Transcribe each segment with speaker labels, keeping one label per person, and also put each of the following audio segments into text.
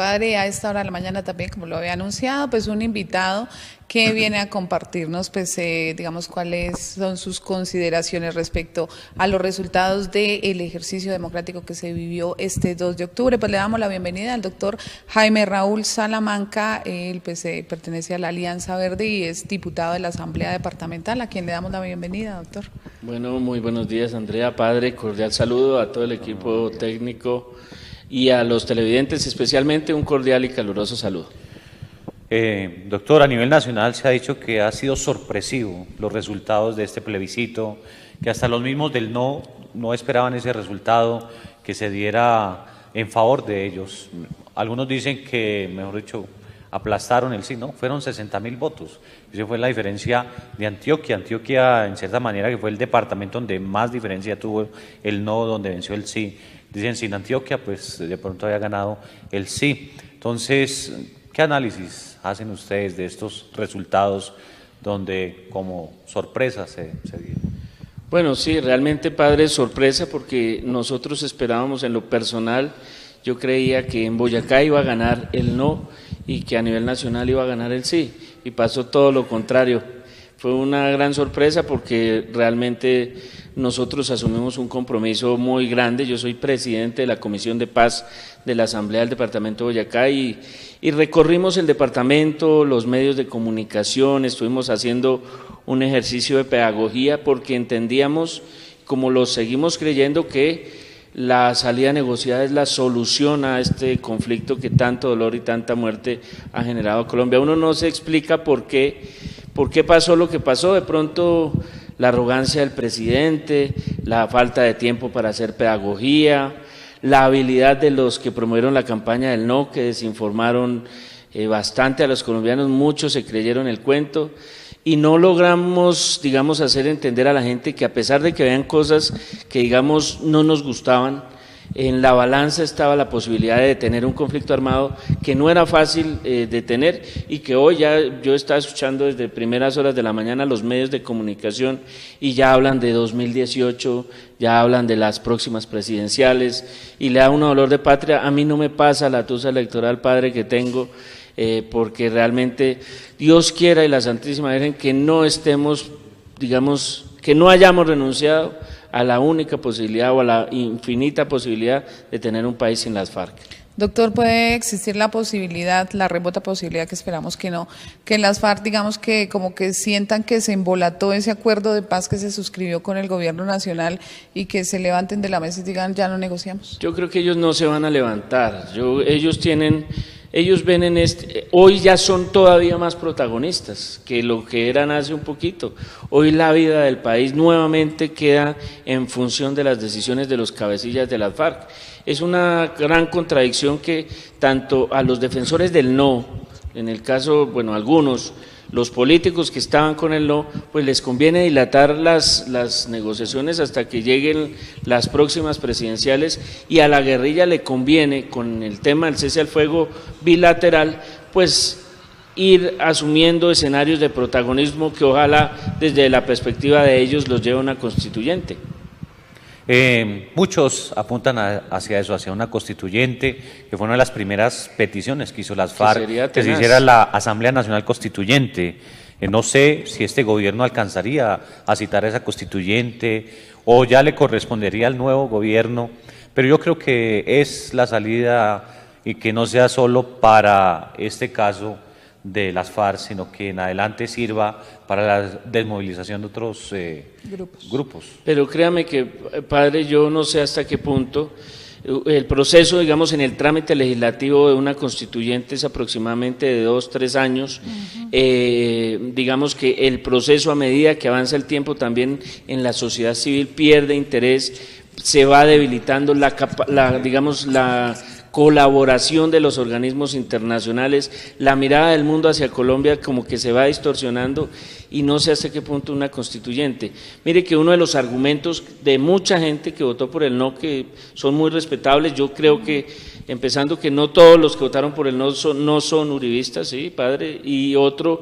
Speaker 1: padre, a esta hora de la mañana también, como lo había anunciado, pues un invitado que viene a compartirnos, pues digamos, cuáles son sus consideraciones respecto a los resultados del ejercicio democrático que se vivió este 2 de octubre. Pues le damos la bienvenida al doctor Jaime Raúl Salamanca. Él pues pertenece a la Alianza Verde y es diputado de la Asamblea Departamental, a quien le damos la bienvenida, doctor.
Speaker 2: Bueno, muy buenos días, Andrea, padre, cordial saludo a todo el equipo técnico y a los televidentes, especialmente un cordial y caluroso saludo.
Speaker 3: Doctor, a nivel nacional se ha dicho que ha sido sorpresivo los resultados de este plebiscito, que hasta los mismos del no esperaban ese resultado, que se diera en favor de ellos. Algunos dicen que, mejor dicho, aplastaron el sí, ¿no? Fueron 60.000 votos. Esa fue la diferencia de Antioquia. Antioquia, en cierta manera, que fue el departamento donde más diferencia tuvo el no, donde venció el sí. Dicen, sin Antioquia, pues de pronto había ganado el sí. Entonces, ¿qué análisis hacen ustedes de estos resultados donde como sorpresa se dieron?
Speaker 2: Bueno, sí, realmente, padre, sorpresa, porque nosotros esperábamos en lo personal, yo creía que en Boyacá iba a ganar el no y que a nivel nacional iba a ganar el sí, y pasó todo lo contrario. Fue una gran sorpresa porque realmente nosotros asumimos un compromiso muy grande. Yo soy presidente de la Comisión de Paz de la Asamblea del Departamento de Boyacá y recorrimos el departamento, los medios de comunicación, estuvimos haciendo un ejercicio de pedagogía porque entendíamos, como lo seguimos creyendo, que la salida negociada es la solución a este conflicto que tanto dolor y tanta muerte ha generado Colombia. Uno no se explica por qué pasó lo que pasó. De pronto la arrogancia del presidente, la falta de tiempo para hacer pedagogía, la habilidad de los que promovieron la campaña del no, que desinformaron bastante a los colombianos, muchos se creyeron el cuento y no logramos, digamos, hacer entender a la gente que a pesar de que vean cosas que, digamos, no nos gustaban, en la balanza estaba la posibilidad de detener un conflicto armado que no era fácil detener y que hoy ya yo estaba escuchando desde primeras horas de la mañana los medios de comunicación y ya hablan de 2018, ya hablan de las próximas presidenciales y le da un dolor de patria. A mí no me pasa la tusa electoral, padre, que tengo, porque realmente Dios quiera y la Santísima Virgen que no estemos, digamos, que no hayamos renunciado a la única posibilidad o a la infinita posibilidad de tener un país sin las FARC.
Speaker 1: Doctor, ¿puede existir la posibilidad, la remota posibilidad, que esperamos que no, que las FARC, digamos, que como que sientan que se embolató ese acuerdo de paz que se suscribió con el gobierno nacional y que se levanten de la mesa y digan, ya no negociamos?
Speaker 2: Yo creo que ellos no se van a levantar. Ellos ven en hoy ya son todavía más protagonistas que lo que eran hace un poquito. Hoy la vida del país nuevamente queda en función de las decisiones de los cabecillas de las FARC. Es una gran contradicción que tanto a los defensores del no, en el caso, bueno, algunos, los políticos que estaban con el no, pues les conviene dilatar las negociaciones hasta que lleguen las próximas presidenciales y a la guerrilla le conviene, con el tema del cese al fuego bilateral, pues ir asumiendo escenarios de protagonismo que ojalá desde la perspectiva de ellos los lleve a una constituyente.
Speaker 3: Muchos apuntan hacia eso, hacia una constituyente, que fue una de las primeras peticiones que hizo las FARC, que se hiciera la Asamblea Nacional Constituyente. No sé si este gobierno alcanzaría a citar a esa constituyente o ya le correspondería al nuevo gobierno, pero yo creo que es la salida y que no sea solo para este caso de las FARC, sino que en adelante sirva para la desmovilización de otros grupos.
Speaker 2: Pero créame que, padre, yo no sé hasta qué punto el proceso, digamos, en el trámite legislativo de una constituyente es aproximadamente de 2-3 años. Digamos que el proceso, a medida que avanza el tiempo, también en la sociedad civil pierde interés, se va debilitando la colaboración de los organismos internacionales, la mirada del mundo hacia Colombia como que se va distorsionando y no sé hasta qué punto una constituyente. Mire que uno de los argumentos de mucha gente que votó por el no, que son muy respetables, yo creo que, empezando que no todos los que votaron por el no son uribistas, ¿sí, padre? Y otro,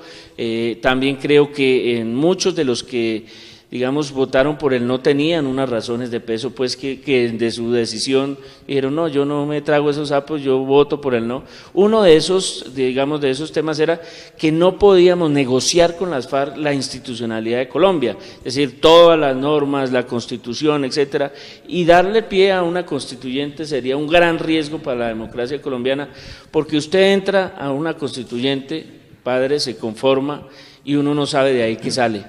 Speaker 2: también creo que en muchos de los que digamos, votaron por el no tenían unas razones de peso, pues que de su decisión dijeron, no, yo no me trago esos sapos, yo voto por el no. Uno de esos, digamos, de esos temas era que no podíamos negociar con las FARC la institucionalidad de Colombia, es decir, todas las normas, la Constitución, etcétera, y darle pie a una constituyente sería un gran riesgo para la democracia colombiana, porque usted entra a una constituyente, padre, se conforma y uno no sabe de ahí qué sale,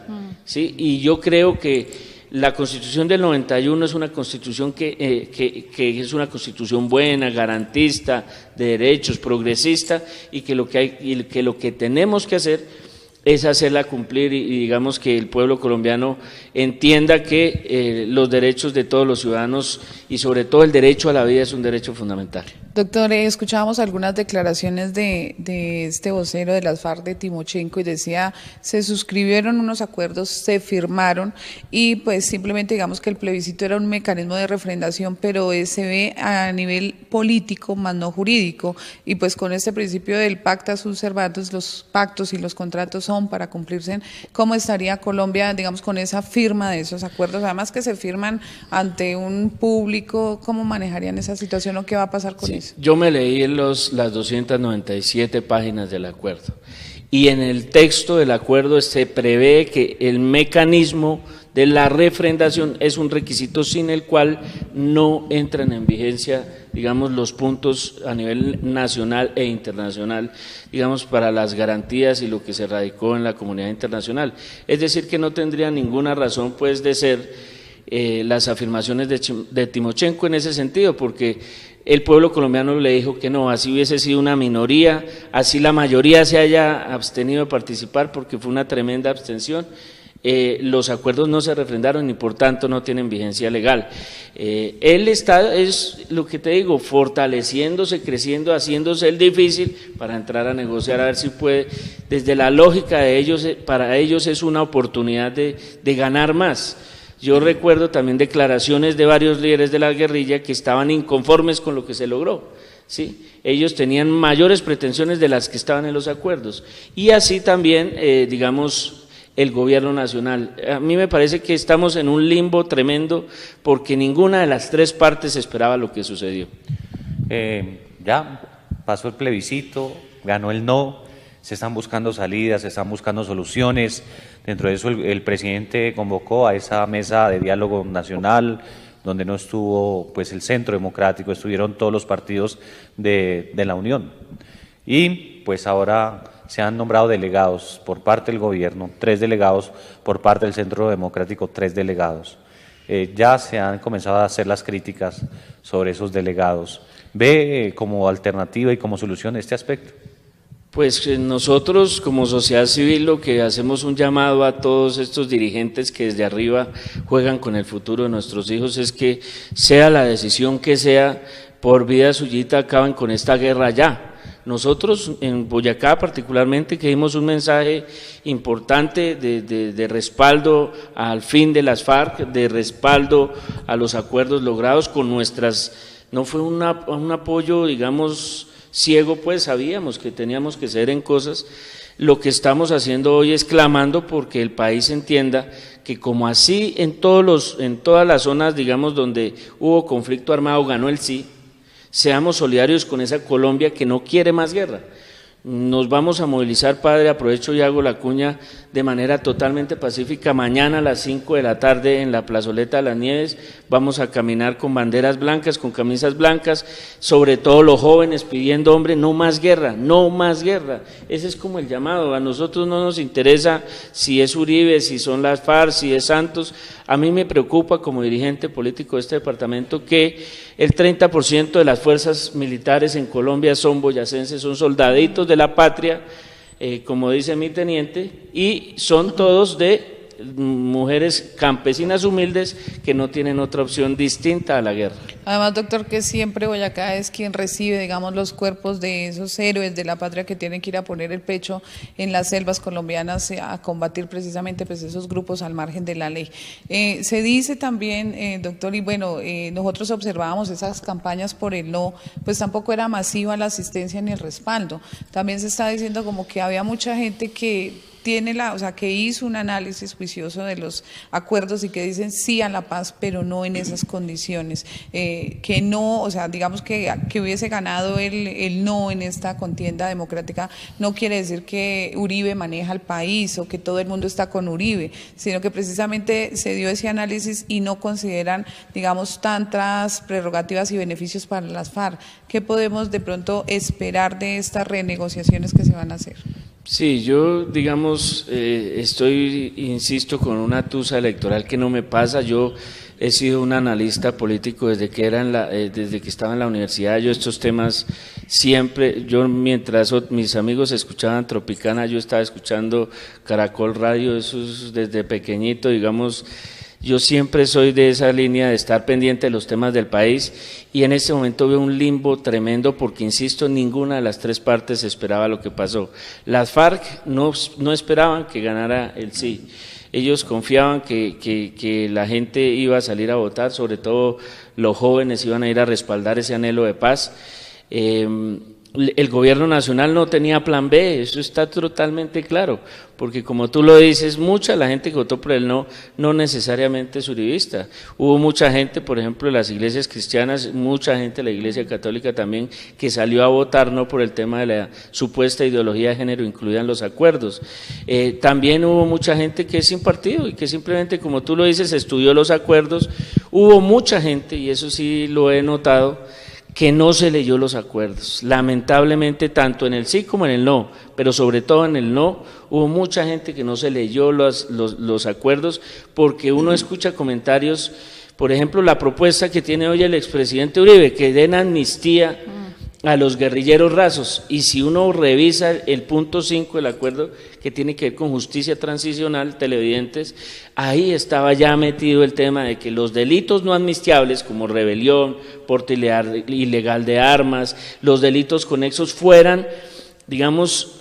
Speaker 2: ¿sí? Y yo creo que la Constitución del 91 es una Constitución que es una Constitución buena, garantista, de derechos, progresista, y que lo que tenemos que hacer es hacerla cumplir y digamos que el pueblo colombiano entienda que los derechos de todos los ciudadanos y sobre todo el derecho a la vida es un derecho fundamental.
Speaker 1: Doctor, escuchábamos algunas declaraciones de este vocero de las FARC, de Timochenko, y decía, se suscribieron unos acuerdos, se firmaron, y pues simplemente digamos que el plebiscito era un mecanismo de refrendación, pero se ve a nivel político, más no jurídico, y pues con este principio del pacta sunt servanda, los pactos y los contratos son para cumplirse. ¿Cómo estaría Colombia, digamos, con esa firma de esos acuerdos? Además que se firman ante un público, ¿cómo manejarían esa situación o qué va a pasar con eso?
Speaker 2: Yo me leí las 297 páginas del acuerdo y en el texto del acuerdo se prevé que el mecanismo de la refrendación es un requisito sin el cual no entran en vigencia, digamos, los puntos a nivel nacional e internacional, digamos, para las garantías y lo que se radicó en la comunidad internacional. Es decir, que no tendría ninguna razón, pues, de ser las afirmaciones de Timochenko en ese sentido, porque el pueblo colombiano le dijo que no, así hubiese sido una minoría, así la mayoría se haya abstenido de participar, porque fue una tremenda abstención. Los acuerdos no se refrendaron y por tanto no tienen vigencia legal. Él está, es lo que te digo, fortaleciéndose, creciendo, haciéndose el difícil para entrar a negociar, a ver si puede. Desde la lógica de ellos, para ellos es una oportunidad de ganar más. Yo recuerdo también declaraciones de varios líderes de la guerrilla que estaban inconformes con lo que se logró, ¿sí? Ellos tenían mayores pretensiones de las que estaban en los acuerdos. Y así también, digamos, el gobierno nacional. A mí me parece que estamos en un limbo tremendo porque ninguna de las tres partes esperaba lo que sucedió.
Speaker 3: Ya pasó el plebiscito, ganó el no, se están buscando salidas, se están buscando soluciones. Dentro de eso el presidente convocó a esa mesa de diálogo nacional, donde no estuvo pues el Centro Democrático, estuvieron todos los partidos de la Unión. Y pues ahora se han nombrado delegados por parte del gobierno, 3 delegados, por parte del Centro Democrático, 3 delegados. Ya se han comenzado a hacer las críticas sobre esos delegados. ¿Ve como alternativa y como solución este aspecto?
Speaker 2: Pues nosotros como sociedad civil lo que hacemos un llamado a todos estos dirigentes que desde arriba juegan con el futuro de nuestros hijos es que sea la decisión que sea, por vida suyita acaban con esta guerra ya. Nosotros en Boyacá particularmente que dimos un mensaje importante de respaldo al fin de las FARC, de respaldo a los acuerdos logrados con nuestras, no fue un apoyo, digamos, ciego, pues sabíamos que teníamos que ceder en cosas. Lo que estamos haciendo hoy es clamando porque el país entienda que como así en todas las zonas, digamos, donde hubo conflicto armado, ganó el sí, seamos solidarios con esa Colombia que no quiere más guerra. Nos vamos a movilizar, padre, aprovecho y hago la cuña de manera totalmente pacífica. Mañana a las 5 de la tarde en la plazoleta de las Nieves vamos a caminar con banderas blancas, con camisas blancas, sobre todo los jóvenes pidiendo, hombre, no más guerra, no más guerra. Ese es como el llamado. A nosotros no nos interesa si es Uribe, si son las FARC, si es Santos. A mí me preocupa como dirigente político de este departamento que el 30% de las fuerzas militares en Colombia son boyacenses, son soldaditos de la patria, como dice mi teniente, y son todos de mujeres campesinas humildes que no tienen otra opción distinta a la guerra.
Speaker 1: Además, doctor, que siempre Boyacá es quien recibe, digamos, los cuerpos de esos héroes de la patria que tienen que ir a poner el pecho en las selvas colombianas a combatir precisamente pues esos grupos al margen de la ley. Se dice también, doctor, y bueno, nosotros observábamos esas campañas por el no, pues tampoco era masiva la asistencia ni el respaldo. También se está diciendo como que había mucha gente que o sea, que hizo un análisis juicioso de los acuerdos y que dicen sí a la paz, pero no en esas condiciones, que no, o sea, digamos que hubiese ganado el no en esta contienda democrática, no quiere decir que Uribe maneja el país o que todo el mundo está con Uribe, sino que precisamente se dio ese análisis y no consideran, digamos, tantas prerrogativas y beneficios para las FARC. ¿Qué podemos de pronto esperar de estas renegociaciones que se van a hacer?
Speaker 2: Sí, yo, digamos, insisto, con una tusa electoral que no me pasa. Yo he sido un analista político desde que estaba en la universidad. Yo estos temas siempre, mientras mis amigos escuchaban Tropicana, yo estaba escuchando Caracol Radio, eso es desde pequeñito, digamos. Yo siempre soy de esa línea de estar pendiente de los temas del país y en este momento veo un limbo tremendo porque, insisto, ninguna de las tres partes esperaba lo que pasó. Las FARC no esperaban que ganara el sí. Ellos confiaban que la gente iba a salir a votar, sobre todo los jóvenes iban a ir a respaldar ese anhelo de paz. El gobierno nacional no tenía plan B, eso está totalmente claro, porque como tú lo dices, mucha la gente que votó por el no necesariamente es uribista. Hubo mucha gente, por ejemplo, de las iglesias cristianas, mucha gente de la iglesia católica también, que salió a votar no por el tema de la supuesta ideología de género incluida en los acuerdos. También hubo mucha gente que es sin partido y que simplemente, como tú lo dices, estudió los acuerdos. Hubo mucha gente, y eso sí lo he notado, que no se leyó los acuerdos, lamentablemente tanto en el sí como en el no, pero sobre todo en el no, hubo mucha gente que no se leyó los acuerdos, porque uno escucha comentarios, por ejemplo, la propuesta que tiene hoy el expresidente Uribe, que den amnistía a los guerrilleros rasos, y si uno revisa el punto 5 del acuerdo que tiene que ver con justicia transicional, televidentes, ahí estaba ya metido el tema de que los delitos no amnistiables como rebelión, porte ilegal de armas, los delitos conexos fueran, digamos,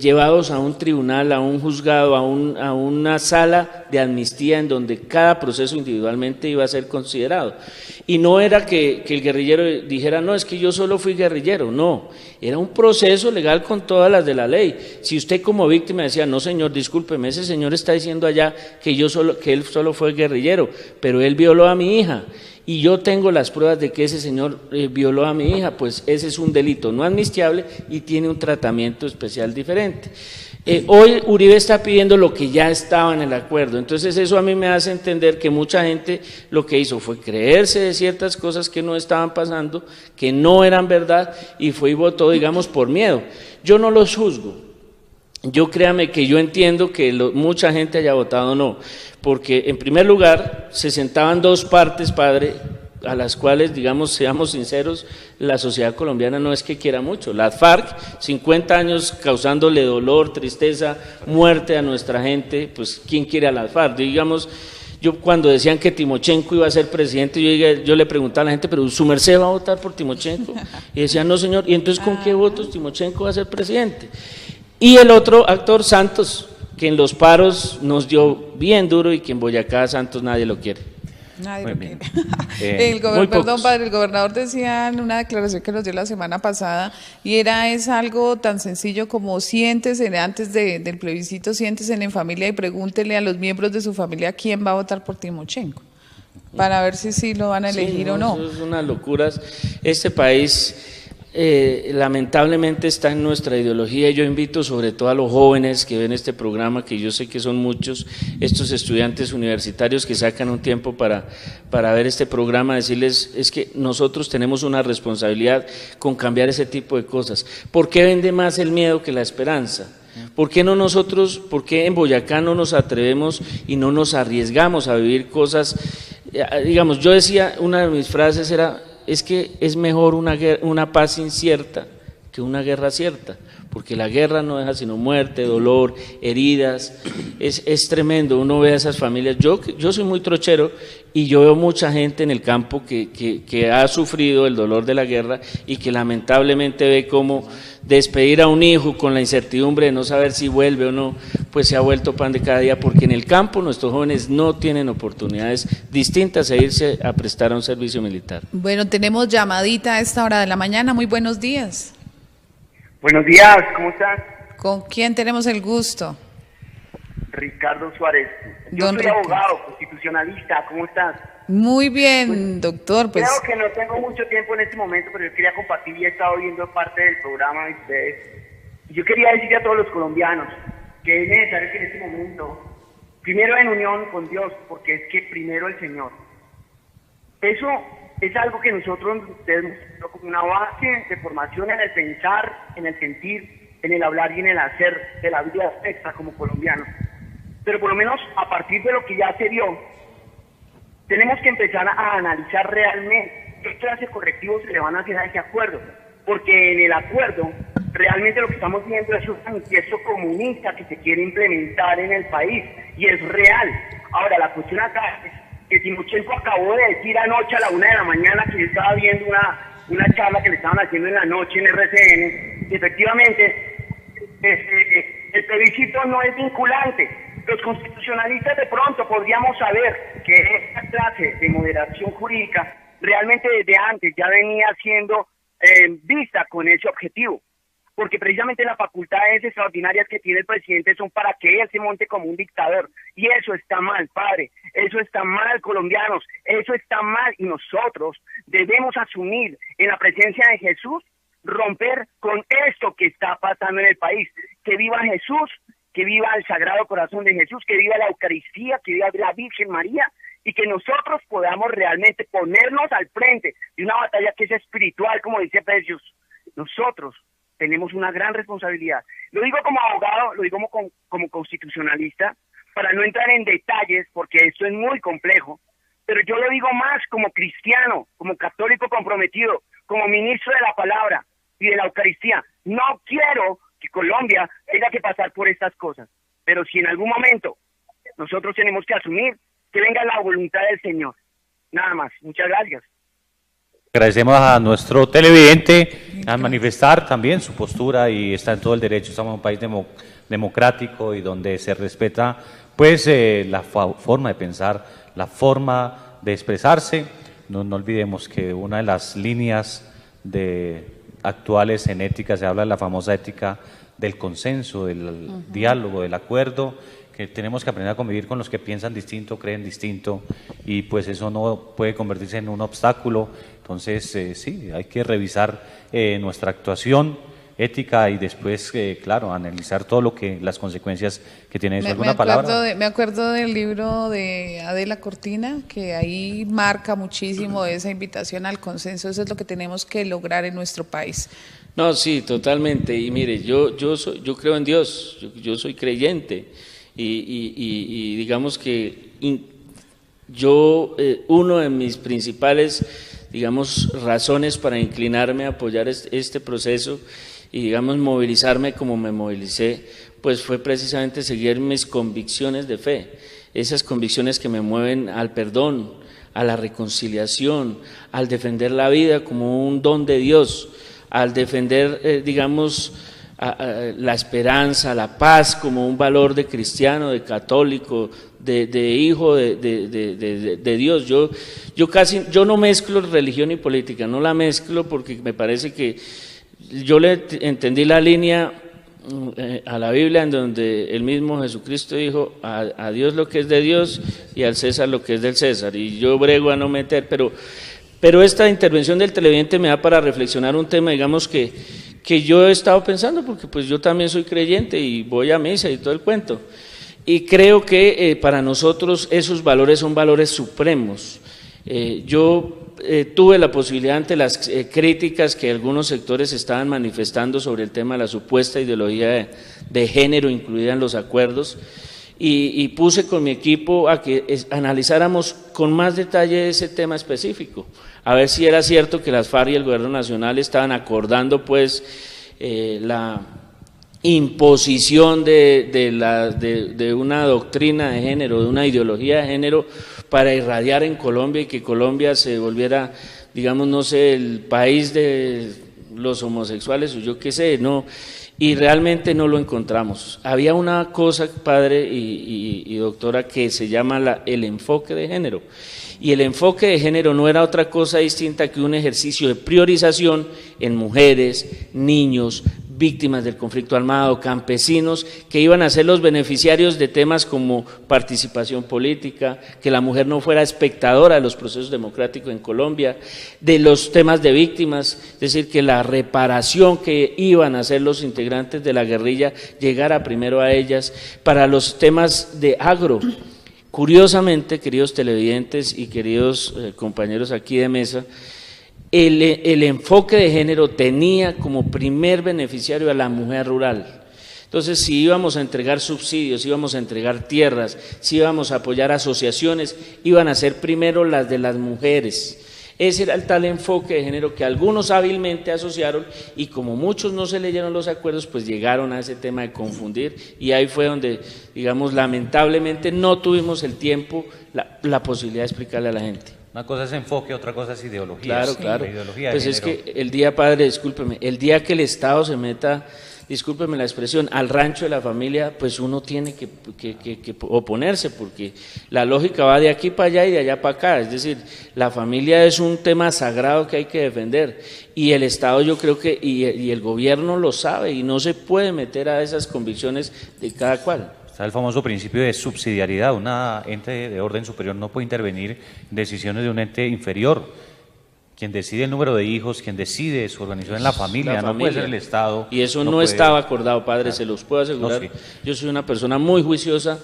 Speaker 2: llevados a un tribunal, a un juzgado, a una sala de amnistía en donde cada proceso individualmente iba a ser considerado. Y no era que el guerrillero dijera, no, es que yo solo fui guerrillero, no, era un proceso legal con todas las de la ley. Si usted como víctima decía, no señor, discúlpeme, ese señor está diciendo allá que él solo fue guerrillero, pero él violó a mi hija, y yo tengo las pruebas de que ese señor violó a mi hija, pues ese es un delito no amnistiable y tiene un tratamiento especial diferente. Hoy Uribe está pidiendo lo que ya estaba en el acuerdo, entonces eso a mí me hace entender que mucha gente lo que hizo fue creerse de ciertas cosas que no estaban pasando, que no eran verdad, y fue y votó, digamos, por miedo. Yo no los juzgo. Yo créame que yo entiendo que mucha gente haya votado no, porque en primer lugar se sentaban dos partes, padre, a las cuales, digamos, seamos sinceros, la sociedad colombiana no es que quiera mucho. Las FARC, 50 años causándole dolor, tristeza, muerte a nuestra gente, pues ¿quién quiere a las FARC? Digamos, yo cuando decían que Timochenko iba a ser presidente, yo le preguntaba a la gente, pero ¿su merced va a votar por Timochenko? Y decían, no señor, ¿y entonces con qué votos Timochenko va a ser presidente? Y el otro actor, Santos, que en los paros nos dio bien duro y que en Boyacá, Santos, nadie lo quiere.
Speaker 1: Nadie lo quiere. El gobernador decía en una declaración que nos dio la semana pasada, y es algo tan sencillo como siéntese antes del plebiscito, siéntese en familia y pregúntele a los miembros de su familia quién va a votar por Timochenko, para ver si sí lo van a elegir o no.
Speaker 2: Eso es una locura. Este país lamentablemente está en nuestra ideología, y yo invito sobre todo a los jóvenes que ven este programa, que yo sé que son muchos, estos estudiantes universitarios que sacan un tiempo para ver este programa, decirles, es que nosotros tenemos una responsabilidad con cambiar ese tipo de cosas. ¿Por qué vende más el miedo que la esperanza? ¿Por qué en Boyacá no nos atrevemos y no nos arriesgamos a vivir cosas? Digamos, yo decía, una de mis frases era, es que es mejor una paz incierta que una guerra cierta, porque la guerra no deja sino muerte, dolor, heridas, es tremendo. Uno ve a esas familias, yo soy muy trochero y yo veo mucha gente en el campo que ha sufrido el dolor de la guerra y que lamentablemente ve cómo despedir a un hijo con la incertidumbre de no saber si vuelve o no, pues se ha vuelto pan de cada día, porque en el campo nuestros jóvenes no tienen oportunidades distintas a irse a prestar a un servicio militar.
Speaker 1: Bueno, tenemos llamadita a esta hora de la mañana. Muy buenos días.
Speaker 4: Buenos días, ¿cómo estás?
Speaker 1: ¿Con quién tenemos el gusto?
Speaker 4: Ricardo Suárez. Yo soy abogado constitucionalista. ¿Cómo estás?
Speaker 1: Muy bien, doctor. Pues
Speaker 4: creo que no tengo mucho tiempo en este momento, pero yo quería compartir y he estado viendo parte del programa de ustedes. Yo quería decirle a todos los colombianos que es necesario que en este momento, primero en unión con Dios, porque es que primero el Señor. Eso es algo que nosotros tenemos como una base de formación en el pensar, en el sentir, en el hablar y en el hacer de la vida extra como colombianos. Pero por lo menos a partir de lo que ya se dio, tenemos que empezar a analizar realmente qué clase de correctivos se le van a hacer a ese acuerdo, porque en el acuerdo realmente lo que estamos viendo es un manifiesto comunista que se quiere implementar en el país, y es real. Ahora, la cuestión acá es que Timochenko acabó de decir anoche a la 1 de la mañana que yo estaba viendo una charla que le estaban haciendo en la noche en RCN, y efectivamente el plebiscito no es vinculante. Los constitucionalistas de pronto podríamos saber que esta clase de moderación jurídica realmente desde antes ya venía siendo vista con ese objetivo, porque precisamente las facultades extraordinarias que tiene el presidente son para que él se monte como un dictador, y eso está mal, padre, eso está mal, colombianos, eso está mal, y nosotros debemos asumir en la presencia de Jesús, romper con esto que está pasando en el país. Que viva Jesús, que viva el Sagrado Corazón de Jesús, que viva la Eucaristía, que viva la Virgen María, y que nosotros podamos realmente ponernos al frente de una batalla que es espiritual, como dice Precious. Nosotros tenemos una gran responsabilidad. Lo digo como abogado, lo digo como constitucionalista, para no entrar en detalles, porque esto es muy complejo, pero yo lo digo más como cristiano, como católico comprometido, como ministro de la palabra y de la Eucaristía. No quiero que Colombia tenga que pasar por estas cosas, pero si en algún momento nosotros tenemos que asumir, que venga la voluntad del Señor. Nada más. Muchas gracias.
Speaker 3: Agradecemos a nuestro televidente a manifestar también su postura, y está en todo el derecho. Estamos en un país democrático y donde se respeta pues la forma de pensar, la forma de expresarse. No olvidemos que una de las líneas actuales en ética se habla de la famosa ética del consenso, del diálogo, del acuerdo, que tenemos que aprender a convivir con los que piensan distinto, creen distinto, y pues eso no puede convertirse en un obstáculo. Entonces sí, hay que revisar nuestra actuación ética y después, claro, analizar todo lo que las consecuencias que tiene eso. ¿Alguna palabra?
Speaker 1: Me acuerdo del libro de Adela Cortina, que ahí marca muchísimo esa invitación al consenso. Eso es lo que tenemos que lograr en nuestro país.
Speaker 2: No, sí, totalmente. Y mire, yo creo en Dios, yo soy creyente, y digamos que uno de mis principales, digamos, razones para inclinarme a apoyar este proceso y, digamos, movilizarme como me movilicé, pues fue precisamente seguir mis convicciones de fe, esas convicciones que me mueven al perdón, a la reconciliación, al defender la vida como un don de Dios, al defender, digamos, la esperanza, la paz como un valor de cristiano, de católico, de hijo de Dios. Yo no mezclo religión y política, no la mezclo, porque me parece que yo le entendí la línea a la Biblia, en donde el mismo Jesucristo dijo a Dios lo que es de Dios y al César lo que es del César, y yo brego a no meter, pero esta intervención del televidente me da para reflexionar un tema, digamos, que yo he estado pensando, porque pues yo también soy creyente y voy a misa y todo el cuento, y creo que para nosotros esos valores son valores supremos. Yo tuve la posibilidad, ante las críticas que algunos sectores estaban manifestando sobre el tema de la supuesta ideología de género incluida en los acuerdos, y puse con mi equipo a que analizáramos con más detalle ese tema específico, a ver si era cierto que las FARC y el Gobierno Nacional estaban acordando pues la imposición de una doctrina de género, de una ideología de género, para irradiar en Colombia, y que Colombia se volviera, digamos, no sé, el país de los homosexuales o yo qué sé, no. Y realmente no lo encontramos. Había una cosa, padre y doctora, que se llama el enfoque de género, y el enfoque de género no era otra cosa distinta que un ejercicio de priorización en mujeres, niños, víctimas del conflicto armado, campesinos, que iban a ser los beneficiarios de temas como participación política, que la mujer no fuera espectadora de los procesos democráticos en Colombia, de los temas de víctimas, es decir, que la reparación que iban a hacer los integrantes de la guerrilla llegara primero a ellas, para los temas de agro. Curiosamente, queridos televidentes y queridos compañeros aquí de mesa, el enfoque de género tenía como primer beneficiario a la mujer rural. Entonces, si íbamos a entregar subsidios, íbamos a entregar tierras, si íbamos a apoyar asociaciones, iban a ser primero las de las mujeres. Ese era el tal enfoque de género que algunos hábilmente asociaron, y como muchos no se leyeron los acuerdos, pues llegaron a ese tema de confundir, y ahí fue donde, digamos, lamentablemente no tuvimos el tiempo, la posibilidad de explicarle a la gente.
Speaker 3: Una cosa es enfoque, otra cosa es ideología.
Speaker 2: Claro,
Speaker 3: sí,
Speaker 2: claro.
Speaker 3: Ideología
Speaker 2: pues
Speaker 3: de
Speaker 2: es
Speaker 3: género.
Speaker 2: que el día, padre, discúlpeme, el día que el Estado se meta, discúlpeme la expresión, al rancho de la familia, pues uno tiene que oponerse, porque la lógica va de aquí para allá y de allá para acá. Es decir, la familia es un tema sagrado que hay que defender, y el Estado, yo creo que, y el gobierno lo sabe, y no se puede meter a esas convicciones de cada cual.
Speaker 3: Está el famoso principio de subsidiariedad. Una ente de orden superior no puede intervenir en decisiones de un ente inferior. Quien decide el número de hijos, quien decide su organización en la familia, no puede ser el Estado.
Speaker 2: Y eso no
Speaker 3: puede...
Speaker 2: estaba acordado, padre, se los puedo asegurar.
Speaker 3: No, sí.
Speaker 2: Yo soy una persona muy juiciosa.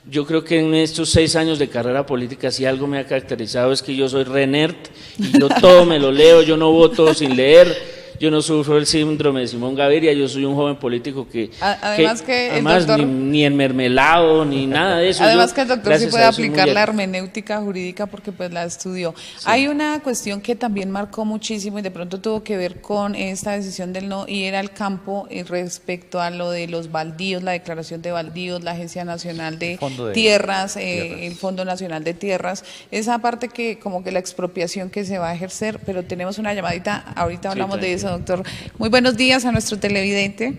Speaker 2: Yo creo que en estos 6 años de carrera política, si algo me ha caracterizado es que yo soy re nerd, y yo todo me lo leo, yo no voto sin leer. Yo no sufro el síndrome de Simón Gaviria, yo soy un joven político que además
Speaker 1: doctor,
Speaker 2: ni enmermelado ni nada de eso.
Speaker 1: Además que el doctor sí puede aplicar la
Speaker 2: hermenéutica
Speaker 1: hermenéutica jurídica porque pues la estudió.
Speaker 2: Sí.
Speaker 1: Hay una cuestión que también marcó muchísimo y de pronto tuvo que ver con esta decisión del no, y era el campo respecto a lo de los baldíos, la declaración de baldíos, la Agencia Nacional de Tierras, el Fondo Nacional de Tierras, esa parte que como que la expropiación que se va a ejercer, pero tenemos una llamadita, ahorita hablamos de eso, doctor. Muy buenos días a nuestro televidente.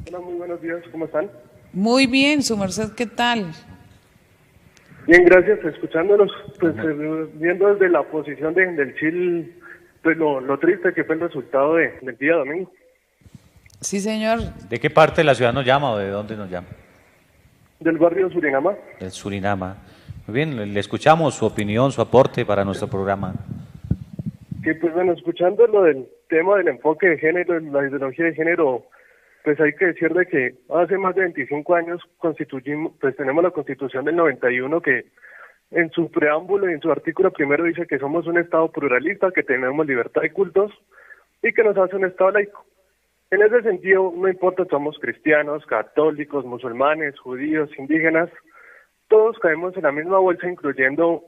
Speaker 5: Hola, muy buenos días, ¿cómo están?
Speaker 1: Muy bien, su merced, ¿qué tal?
Speaker 5: Bien, gracias, escuchándolos, pues viendo desde la posición del Chile, pues lo triste que fue el resultado del día domingo.
Speaker 1: Sí, señor.
Speaker 3: ¿De qué parte de la ciudad nos llama o de dónde nos llama?
Speaker 5: Del barrio Surinama.
Speaker 3: Del Surinama. Muy bien, le escuchamos su opinión, su aporte para nuestro programa.
Speaker 5: Que pues bueno, escuchando lo del tema del enfoque de género, la ideología de género, pues hay que decir de que hace más de 25 años pues tenemos la Constitución del 91 que en su preámbulo y en su artículo primero dice que somos un Estado pluralista, que tenemos libertad de cultos y que nos hace un Estado laico. En ese sentido, no importa si somos cristianos, católicos, musulmanes, judíos, indígenas, todos caemos en la misma bolsa, incluyendo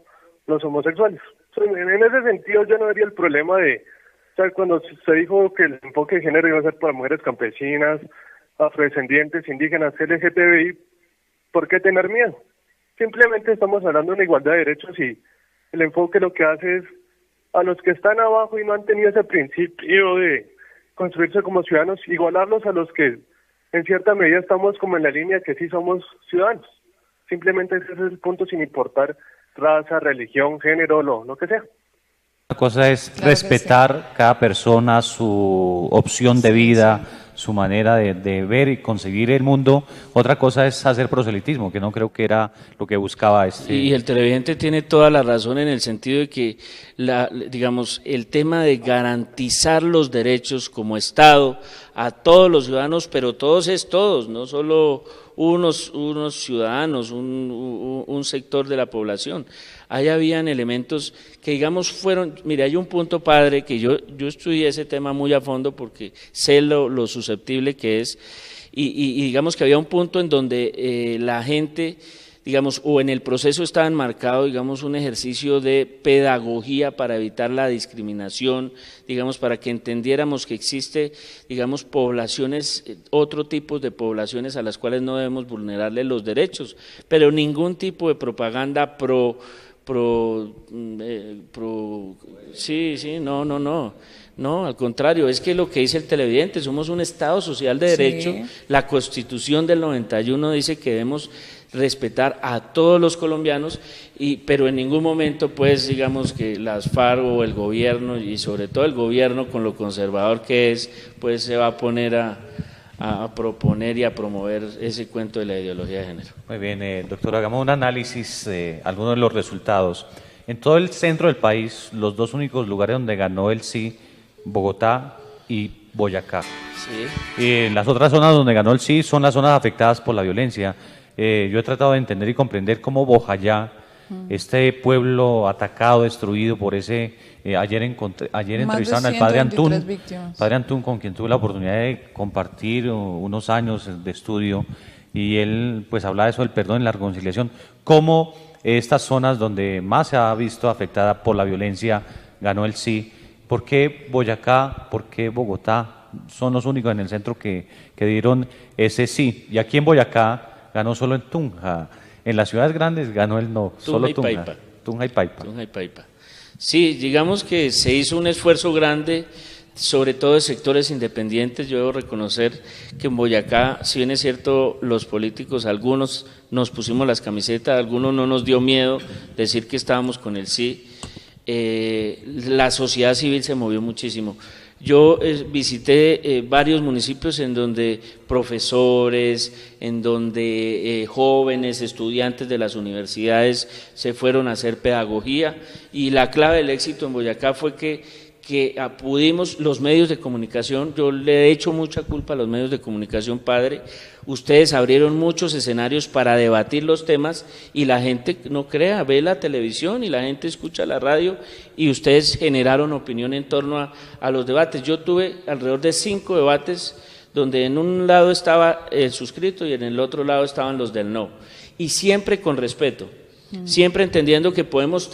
Speaker 5: los homosexuales. En ese sentido yo no vería el problema de, o sea, cuando se dijo que el enfoque de género iba a ser para mujeres campesinas, afrodescendientes, indígenas, LGTBI, ¿por qué tener miedo? Simplemente estamos hablando de una igualdad de derechos y el enfoque lo que hace es a los que están abajo y no han tenido ese principio de construirse como ciudadanos, igualarlos a los que en cierta medida estamos como en la línea que sí somos ciudadanos. Simplemente ese es el punto, sin importar raza, religión, género, lo que sea.
Speaker 3: Una cosa es respetar cada persona, su opción de vida, su manera de ver y concebir el mundo. Otra cosa es hacer proselitismo, que no creo que era lo que buscaba este.
Speaker 2: Y el televidente tiene toda la razón en el sentido de que, digamos, el tema de garantizar los derechos como Estado a todos los ciudadanos, pero todos es todos, no solo unos ciudadanos, un sector de la población. Ahí habían elementos que, digamos, fueron, mira, hay un punto, padre, que yo estudié ese tema muy a fondo porque sé lo susceptible que es, y digamos que había un punto en donde la gente, digamos, o en el proceso estaba enmarcado, digamos, un ejercicio de pedagogía para evitar la discriminación, digamos, para que entendiéramos que existe, digamos, poblaciones, otro tipo de poblaciones a las cuales no debemos vulnerarles los derechos, pero ningún tipo de propaganda pro no, al contrario, es que lo que dice el televidente, somos un Estado social de derecho,
Speaker 1: Sí.
Speaker 2: la Constitución del 91 dice que debemos respetar a todos los colombianos, pero en ningún momento, pues, digamos que las FARC o el gobierno, y sobre todo el gobierno con lo conservador que es, pues se va a poner a proponer y a promover ese cuento de la ideología de género.
Speaker 3: Muy bien, doctor, hagamos un análisis de algunos de los resultados. En todo el centro del país, los dos únicos lugares donde ganó el sí, Bogotá y Boyacá.
Speaker 2: Sí.
Speaker 3: Y las otras zonas donde ganó el sí son las zonas afectadas por la violencia. Yo he tratado de entender y comprender cómo Bojayá, este pueblo atacado, destruido por ese... ayer entrevistaron al padre
Speaker 1: 123
Speaker 3: Antún,
Speaker 1: víctimas.
Speaker 3: padre Antún, con quien tuve la oportunidad de compartir unos años de estudio, y él pues habla de eso del perdón y la reconciliación, cómo estas zonas donde más se ha visto afectada por la violencia ganó el sí. ¿Por qué Boyacá, por qué Bogotá son los únicos en el centro que dieron ese sí? Y aquí en Boyacá ganó solo en Tunja. En las ciudades grandes ganó el no, solo
Speaker 2: y
Speaker 3: Tunja.
Speaker 2: Paipa.
Speaker 3: Tunja y Paipa.
Speaker 2: Tunja y Paipa. Sí, digamos que se hizo un esfuerzo grande, sobre todo de sectores independientes. Yo debo reconocer que en Boyacá, si bien es cierto, los políticos, algunos nos pusimos las camisetas, algunos no nos dio miedo decir que estábamos con el sí. La sociedad civil se movió muchísimo. Yo visité varios municipios en donde profesores, en donde jóvenes, estudiantes de las universidades se fueron a hacer pedagogía, y la clave del éxito en Boyacá fue que pudimos, los medios de comunicación, yo le he hecho mucha culpa a los medios de comunicación, padre, ustedes abrieron muchos escenarios para debatir los temas, y la gente no crea, ve la televisión y la gente escucha la radio, y ustedes generaron opinión en torno a los debates. Yo tuve alrededor de 5 debates donde en un lado estaba el suscrito y en el otro lado estaban los del no, y siempre con respeto. Siempre entendiendo que podemos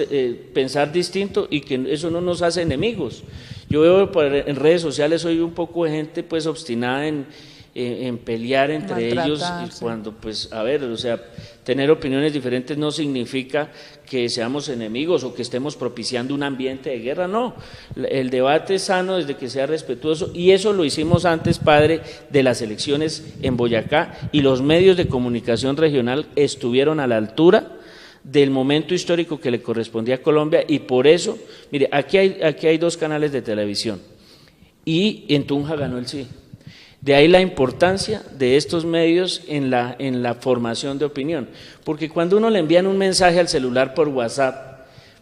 Speaker 2: pensar distinto y que eso no nos hace enemigos. Yo veo en redes sociales hoy un poco de gente pues obstinada en pelear entre ellos, y cuando pues a ver, o sea, tener opiniones diferentes no significa que seamos enemigos o que estemos propiciando un ambiente de guerra, no. El debate es sano desde que sea respetuoso, y eso lo hicimos antes, padre, de las elecciones en Boyacá, y los medios de comunicación regional estuvieron a la altura del momento histórico que le correspondía a Colombia, y por eso, mire, aquí hay 2 canales de televisión, y en Tunja ganó el sí. De ahí la importancia de estos medios en la formación de opinión, porque cuando uno le envían un mensaje al celular por WhatsApp,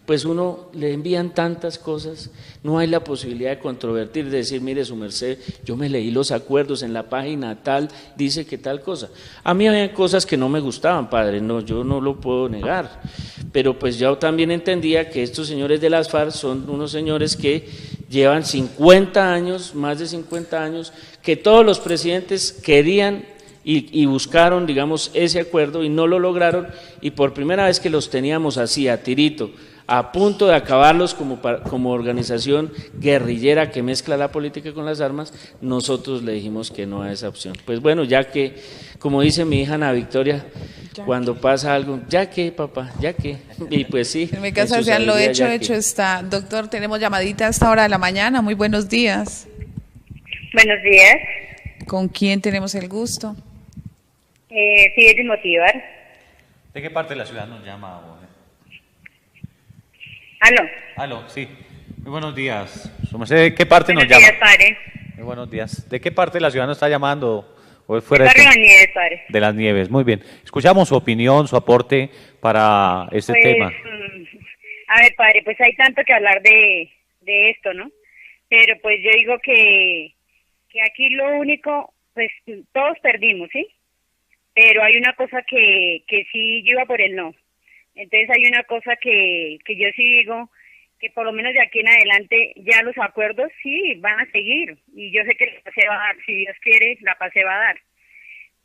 Speaker 2: pues uno le envían tantas cosas, no hay la posibilidad de controvertir, de decir, mire su merced, yo me leí los acuerdos, en la página tal, dice que tal cosa. A mí había cosas que no me gustaban, padre, no, yo no lo puedo negar, pero pues yo también entendía que estos señores de las FARC son unos señores que llevan 50 años, más de 50 años, que todos los presidentes querían y buscaron, digamos, ese acuerdo y no lo lograron, y por primera vez que los teníamos así, a tirito, a punto de acabarlos como organización guerrillera que mezcla la política con las armas, nosotros le dijimos que no a esa opción. Pues bueno, ya que, como dice mi hija Ana Victoria, cuando pasa algo, ya que papá, ya que, y pues sí.
Speaker 1: En mi casa decían lo hecho está. Doctor, tenemos llamadita a esta hora de la mañana, muy buenos días.
Speaker 6: Buenos días.
Speaker 1: ¿Con quién tenemos el gusto?
Speaker 6: Sí, es de Motivar.
Speaker 3: ¿De qué parte de la ciudad nos llama, Jorge?
Speaker 6: Aló,
Speaker 3: sí. Muy buenos días. ¿De qué parte nos llama?
Speaker 6: Buenos días, padre.
Speaker 3: Muy buenos días. ¿De qué parte de la ciudad nos está llamando? ¿O es fuera
Speaker 6: de Las Nieves, padre.
Speaker 3: De Las Nieves, muy bien. Escuchamos su opinión, su aporte para este tema.
Speaker 6: A ver, padre, pues hay tanto que hablar de esto, ¿no? Pero pues yo digo que aquí lo único, pues todos perdimos, ¿sí? Pero hay una cosa que sí yo iba por el no. Entonces hay una cosa que yo sí digo, que por lo menos de aquí en adelante ya los acuerdos sí van a seguir, y yo sé que la paz se va a dar, si Dios quiere, la paz se va a dar,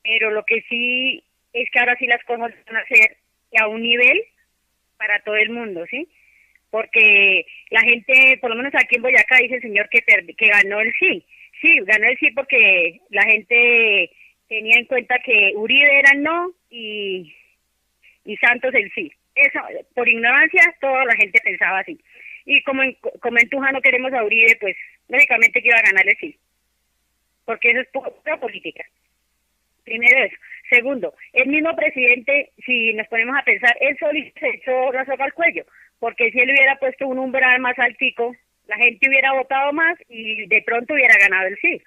Speaker 6: pero lo que sí es que ahora sí las cosas van a ser a un nivel para todo el mundo, ¿sí? Porque la gente, por lo menos aquí en Boyacá, dice el señor que ganó el sí, ganó el sí porque la gente tenía en cuenta que Uribe era el no y Santos el sí. Eso, por ignorancia, toda la gente pensaba así. Y como en Tunja no queremos a Uribe, pues lógicamente que iba a ganarle sí. Porque eso es pura política. Primero eso. Segundo, el mismo presidente, si nos ponemos a pensar, él solito se echó la soga al cuello. Porque si él hubiera puesto un umbral más altico, la gente hubiera votado más y de pronto hubiera ganado el sí.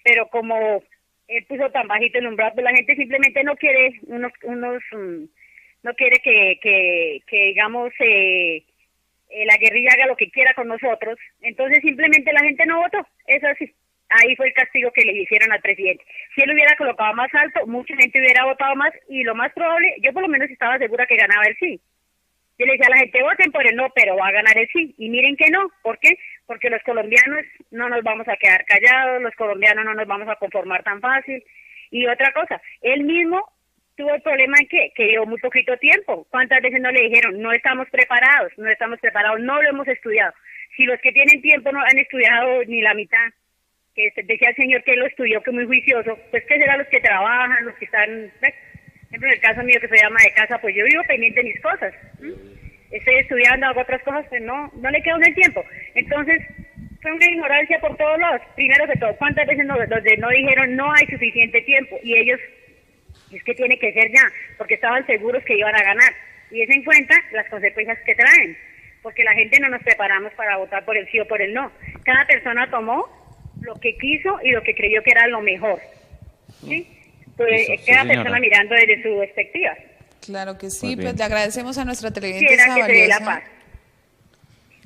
Speaker 6: Pero como él puso tan bajito el umbral, pues la gente simplemente no quiere no quiere que digamos, la guerrilla haga lo que quiera con nosotros. Entonces simplemente la gente no votó. Es así. Ahí fue el castigo que le hicieron al presidente. Si él hubiera colocado más alto, mucha gente hubiera votado más y lo más probable, yo por lo menos estaba segura que ganaba el sí. Yo le decía a la gente, voten por el no, pero va a ganar el sí. Y miren que no. ¿Por qué? Porque los colombianos no nos vamos a quedar callados, los colombianos no nos vamos a conformar tan fácil. Y otra cosa, él mismo tuvo el problema en que dio muy poquito tiempo. ¿Cuántas veces no le dijeron, no estamos preparados, no lo hemos estudiado? Si los que tienen tiempo no han estudiado ni la mitad, que decía el señor que él lo estudió, que muy juicioso, pues ¿qué serán los que trabajan, los que están... Por ejemplo, en el caso mío que soy ama de casa, pues yo vivo pendiente de mis cosas. Estoy estudiando, hago otras cosas, pues no le queda el tiempo. Entonces, fue una ignorancia por todos lados. Primero que todo, ¿cuántas veces los de no dijeron no hay suficiente tiempo? Y ellos, es que tiene que ser ya, porque estaban seguros que iban a ganar. Y es en cuenta las consecuencias que traen, porque la gente no nos preparamos para votar por el sí o por el no. Cada persona tomó lo que quiso y lo que creyó que era lo mejor. ¿Sí? Pues cada persona mirando desde su perspectiva.
Speaker 1: Claro que sí, pues le agradecemos a nuestra televidente.
Speaker 6: Quiera que se dé la paz.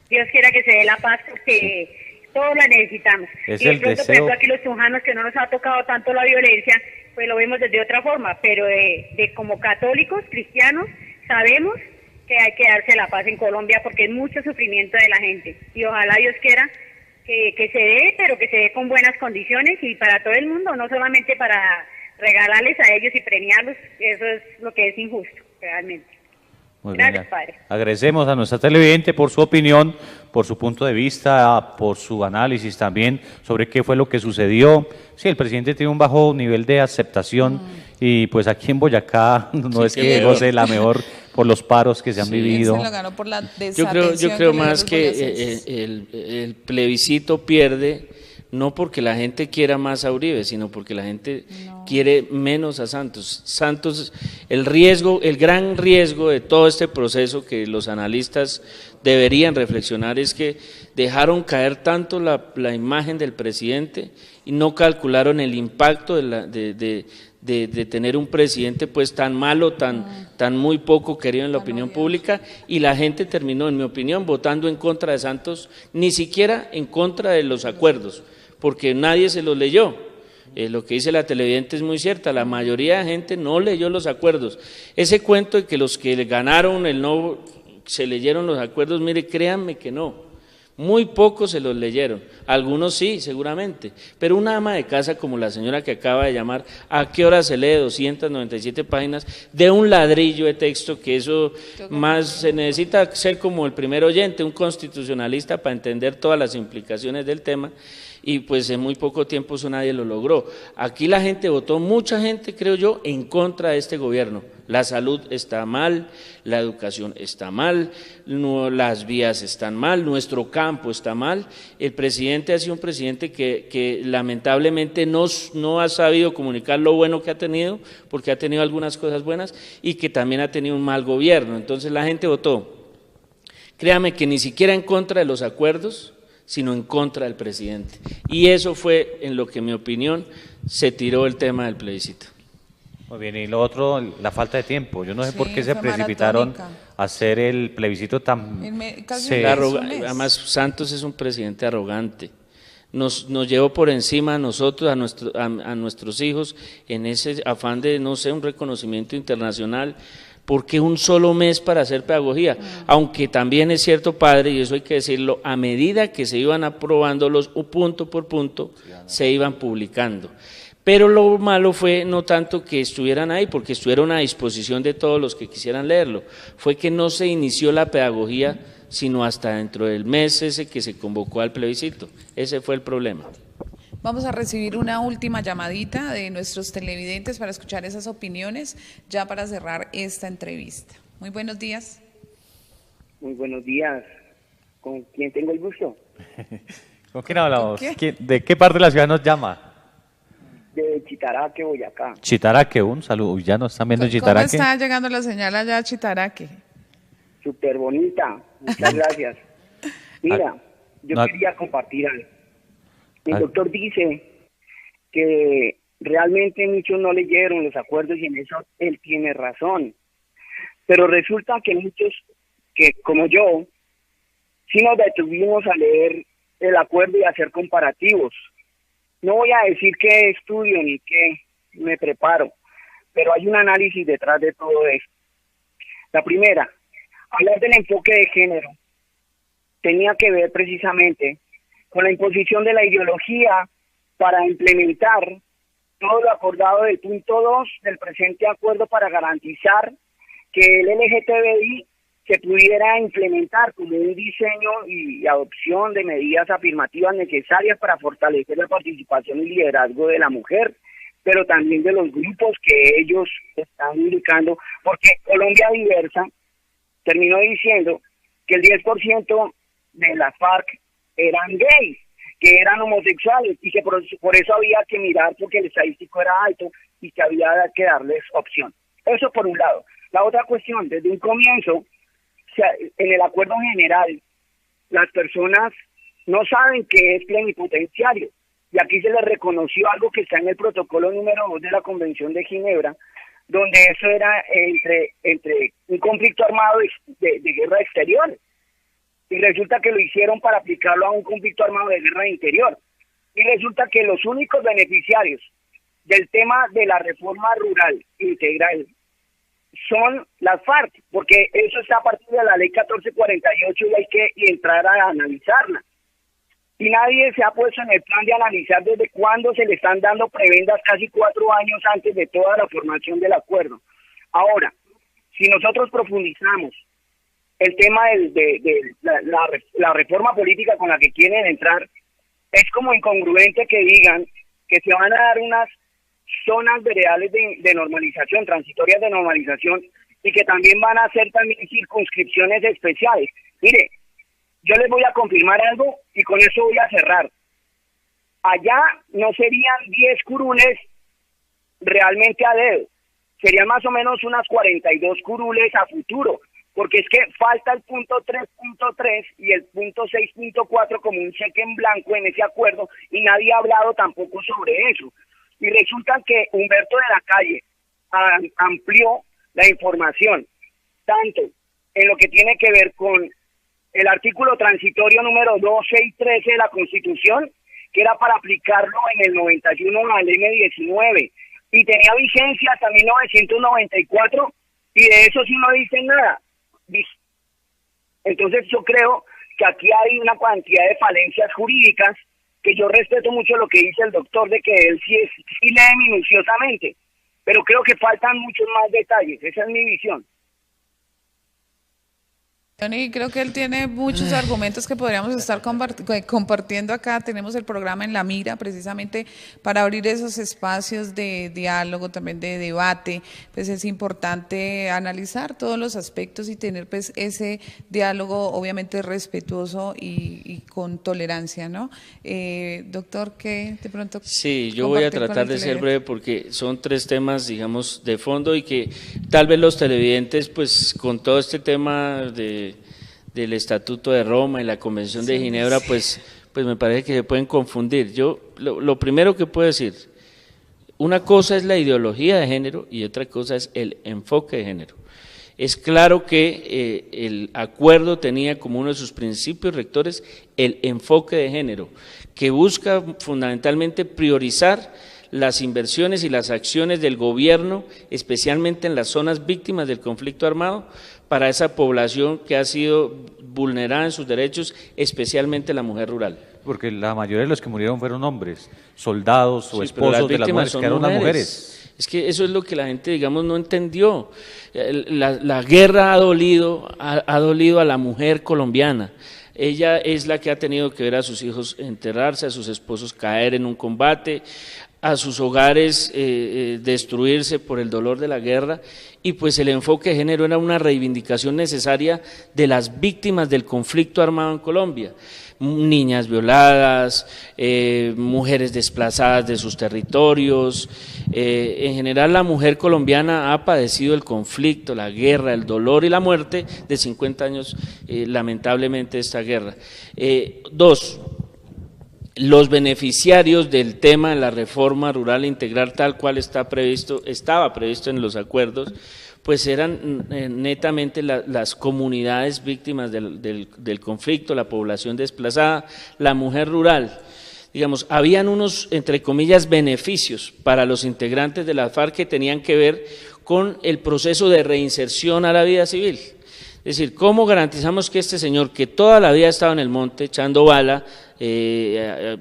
Speaker 6: Dios quiera que se dé la paz porque todos la necesitamos.
Speaker 3: Es
Speaker 6: y de
Speaker 3: el
Speaker 6: pronto,
Speaker 3: deseo.
Speaker 6: por ejemplo, aquí los tunjanos que no nos ha tocado tanto la violencia, pues lo vemos desde otra forma, pero de como católicos, cristianos, sabemos que hay que darse la paz en Colombia porque es mucho sufrimiento de la gente. Y ojalá Dios quiera que se dé, pero que se dé con buenas condiciones y para todo el mundo, no solamente para regalarles a ellos y premiarlos. Eso es lo que es injusto, realmente.
Speaker 3: Muy
Speaker 6: Gracias,
Speaker 3: bien.
Speaker 6: padre.
Speaker 3: Agradecemos a nuestra televidente por su opinión, por su punto de vista, por su análisis también sobre qué fue lo que sucedió. Sí, el presidente tiene un bajo nivel de aceptación y pues aquí en Boyacá no es que goce la mejor por los paros que se han vivido.
Speaker 1: Se lo ganó por la
Speaker 2: Yo creo más que el plebiscito pierde no porque la gente quiera más a Uribe, sino porque la gente quiere menos a Santos. Santos, el gran riesgo de todo este proceso que los analistas deberían reflexionar es que dejaron caer tanto la imagen del presidente y no calcularon el impacto de tener un presidente pues tan malo, tan muy poco querido en la opinión pública, y la gente terminó, en mi opinión, votando en contra de Santos, ni siquiera en contra de los acuerdos, porque nadie se los leyó. Lo que dice la televidente es muy cierta, la mayoría de gente no leyó los acuerdos. Ese cuento de que los que ganaron el no se leyeron los acuerdos, mire, créanme que no. Muy pocos se los leyeron, algunos sí, seguramente, pero una ama de casa como la señora que acaba de llamar, ¿a qué hora se lee 297 páginas de un ladrillo de texto? Que eso más se necesita ser como el primer oyente, un constitucionalista para entender todas las implicaciones del tema, y pues en muy poco tiempo eso nadie lo logró. Aquí la gente votó, mucha gente creo yo, en contra de este gobierno. La salud está mal, la educación está mal, las vías están mal, nuestro campo está mal. El presidente ha sido un presidente que lamentablemente no ha sabido comunicar lo bueno que ha tenido, porque ha tenido algunas cosas buenas, y que también ha tenido un mal gobierno. Entonces la gente votó, créame que ni siquiera en contra de los acuerdos, sino en contra del presidente. Y eso fue en lo que, en mi opinión, se tiró el tema del plebiscito.
Speaker 3: Muy bien, y lo otro, la falta de tiempo. Yo no sé
Speaker 1: Sí,
Speaker 3: por qué se
Speaker 1: fue
Speaker 3: precipitaron
Speaker 1: maratónica.
Speaker 3: a hacer el plebiscito tan...
Speaker 1: casi
Speaker 3: Sí.
Speaker 1: un mes.
Speaker 2: Además, Santos es un presidente arrogante. Nos llevó por encima a nosotros, a nuestros hijos, en ese afán de, no sé, un reconocimiento internacional. ¿Por qué un solo mes para hacer pedagogía? Aunque también es cierto, padre, y eso hay que decirlo, a medida que se iban aprobando los punto por punto, se iban publicando. Pero lo malo fue no tanto que estuvieran ahí, porque estuvieron a disposición de todos los que quisieran leerlo, fue que no se inició la pedagogía sino hasta dentro del mes ese que se convocó al plebiscito. Ese fue el problema.
Speaker 1: Vamos a recibir una última llamadita de nuestros televidentes para escuchar esas opiniones, ya para cerrar esta entrevista. Muy buenos días.
Speaker 4: Muy buenos días. ¿Con quién tengo el gusto?
Speaker 3: ¿Con quién hablamos?
Speaker 1: ¿Con qué?
Speaker 3: ¿De qué parte de la ciudad nos llama?
Speaker 4: De Chitaraque, Boyacá.
Speaker 3: Chitaraque, un saludo. Uy, ya nos están viendo en
Speaker 1: ¿Cómo
Speaker 3: Chitaraque.
Speaker 1: está llegando la señal allá a Chitaraque?
Speaker 4: Súper bonita. Muchas gracias. Mira, yo
Speaker 3: no,
Speaker 4: quería compartir algo. El
Speaker 3: ah.
Speaker 4: doctor dice que realmente muchos no leyeron los acuerdos y en eso él tiene razón. Pero resulta que muchos, que como yo, sí nos detuvimos a leer el acuerdo y a hacer comparativos. No voy a decir qué estudio ni qué me preparo, pero hay un análisis detrás de todo esto. La primera, hablar del enfoque de género tenía que ver precisamente con la imposición de la ideología para implementar todo lo acordado del punto 2 del presente acuerdo para garantizar que el LGTBI se pudiera implementar como un diseño y adopción de medidas afirmativas necesarias para fortalecer la participación y liderazgo de la mujer, pero también de los grupos que ellos están indicando, porque Colombia Diversa terminó diciendo que el 10% de las FARC eran gays, que eran homosexuales, y que por eso había que mirar porque el estadístico era alto y que había que darles opción. Eso por un lado. La otra cuestión, desde un comienzo, en el acuerdo general, las personas no saben qué es plenipotenciario, y aquí se les reconoció algo que está en el protocolo número 2 de la Convención de Ginebra, donde eso era entre un conflicto armado de guerra exterior, y resulta que lo hicieron para aplicarlo a un conflicto armado de guerra interior, y resulta que los únicos beneficiarios del tema de la reforma rural integral son las FARC, porque eso está a partir de la ley 1448 y hay que entrar a analizarla. Y nadie se ha puesto en el plan de analizar desde cuándo se le están dando prebendas casi 4 años antes de toda la formación del acuerdo. Ahora, si nosotros profundizamos el tema de la reforma política con la que quieren entrar, es como incongruente que digan que se van a dar unas zonas veredales de normalización, transitorias de normalización, y que también van a hacer también circunscripciones especiales. Mire, yo les voy a confirmar algo y con eso voy a cerrar. Allá no serían 10 curules realmente a dedo, serían más o menos unas 42 curules a futuro, porque es que falta el punto 3.3 y el punto 6.4 como un cheque en blanco en ese acuerdo, y nadie ha hablado tampoco sobre eso. Y resulta que Humberto de la Calle amplió la información, tanto en lo que tiene que ver con el artículo transitorio número 12 y 13 de la Constitución, que era para aplicarlo en el 91 al M19, y tenía vigencia hasta 1994, y de eso sí no dicen nada. Entonces yo creo que aquí hay una cantidad de falencias jurídicas, que yo respeto mucho lo que dice el doctor, de que él sí lee minuciosamente, pero creo que faltan muchos más detalles. Esa es mi visión.
Speaker 1: Y creo que él tiene muchos argumentos que podríamos estar compartiendo acá. Tenemos el programa en la mira precisamente para abrir esos espacios de diálogo, también de debate. Pues es importante analizar todos los aspectos y tener pues ese diálogo obviamente respetuoso y con tolerancia, ¿no? Doctor, ¿qué de pronto?
Speaker 2: Sí, yo voy a tratar de ser breve porque son 3 temas, digamos, de fondo y que tal vez los televidentes, pues con todo este tema del Estatuto de Roma y la Convención de Ginebra, pues me parece que se pueden confundir. Yo lo primero que puedo decir, una cosa es la ideología de género y otra cosa es el enfoque de género. Es claro que el acuerdo tenía como uno de sus principios rectores el enfoque de género, que busca fundamentalmente priorizar las inversiones y las acciones del gobierno, especialmente en las zonas víctimas del conflicto armado, para esa población que ha sido vulnerada en sus derechos, especialmente la mujer rural.
Speaker 3: Porque la mayoría de los que murieron fueron hombres, soldados o esposos de las mujeres, que eran las mujeres.
Speaker 2: Es que eso es lo que la gente, digamos, no entendió. La guerra ha dolido a la mujer colombiana. Ella es la que ha tenido que ver a sus hijos enterrarse, a sus esposos caer en un combate, a sus hogares destruirse por el dolor de la guerra, y pues el enfoque de género era una reivindicación necesaria de las víctimas del conflicto armado en Colombia, niñas violadas, mujeres desplazadas de sus territorios. En general la mujer colombiana ha padecido el conflicto, la guerra, el dolor y la muerte de 50 años, lamentablemente, de esta guerra. Dos, los beneficiarios del tema de la reforma rural integral tal cual estaba previsto en los acuerdos, pues eran netamente las comunidades víctimas del conflicto, la población desplazada, la mujer rural. Digamos, habían unos, entre comillas, beneficios para los integrantes de la FARC que tenían que ver con el proceso de reinserción a la vida civil. Es decir, ¿cómo garantizamos que este señor, que toda la vida ha estado en el monte, echando bala,